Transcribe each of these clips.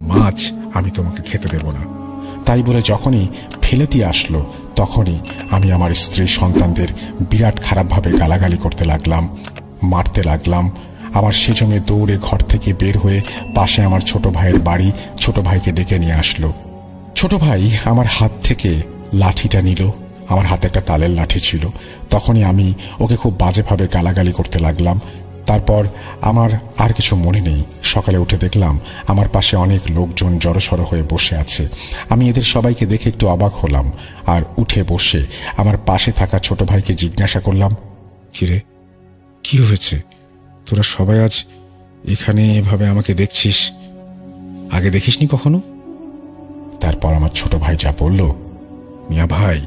মাছ আমি তোমাকে খেতে দেব না। তাই বলে যখনই ফেলে দিয়ে আসলো তখনই আমি আমার স্ত্রী সন্তানদের বিরাট খারাপভাবে গালাগালি করতে লাগলাম, মারতে লাগলাম। আমার সেজমে দৌড়ে ঘর থেকে বের হয়ে পাশে আমার ছোট ভাইয়ের বাড়ি, ছোট ভাইকে ডেকে নিয়ে আসলো। ছোট ভাই আমার হাত থেকে লাঠিটা নিল। আমার হাতে একটা তালের লাঠি ছিল। তখনই আমি ওকে খুব বাজেভাবে গালাগালি করতে লাগলাম। তারপর আমার আর কিছু মনে নেই। সকালে উঠে দেখলাম আমার পাশে অনেক লোকজন জড়সড় হয়ে বসে আছে। আমি এদের সবাইকে দেখে একটু অবাক হলাম আর উঠে বসে আমার পাশে থাকা ছোট ভাইকে জিজ্ঞাসা করলাম, কিরে, কি হয়েছে? তোরা সবাই আজ এখানে এভাবে আমাকে দেখছিস, আগে দেখিসনি কখনো? তারপর আমার ছোট ভাই যা বলল, মিয়া ভাই,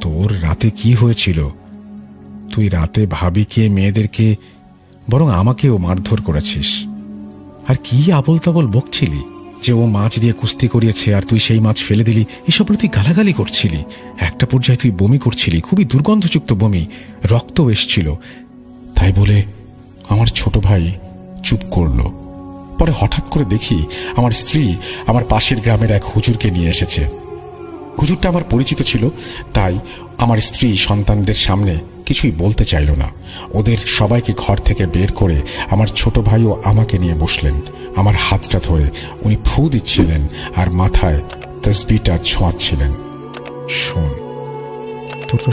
তোর রাতে কি হয়েছিল? তুই রাতে ভাবিকে, মেয়েদেরকে, বরং আমাকেও মারধর করেছিস। আর কি আবল তাবল বকছিলি যে ও মাছ দিয়ে কুস্তি করিয়েছে আর তুই সেই মাছ ফেলে দিলি, এসব তুই গালাগালি করছিলি। একটা পর্যায়ে তুই বমি করছিলি, খুবই দুর্গন্ধযুক্ত বমি, রক্তও এসছিল। তাই বলে আমার ছোট ভাই চুপ করলো। পরে হঠাৎ করে দেখি আমার স্ত্রী আমার পাশের গ্রামের এক হুজুরকে নিয়ে এসেছে। হুজুরটা আমার পরিচিত ছিল, তাই আমার স্ত্রী সন্তানদের সামনে কিছুই বলতে চাইল না। ওদের সবাইকে ঘর থেকে বের করে আমার ছোট ভাইও আমাকে নিয়ে বসলেন। আমার হাতটা ধরে উনি ফু দিচ্ছিলেন আর মাথায় তসবিহটা ছোঁয়াচ্ছিলেন। শোন, তোর তো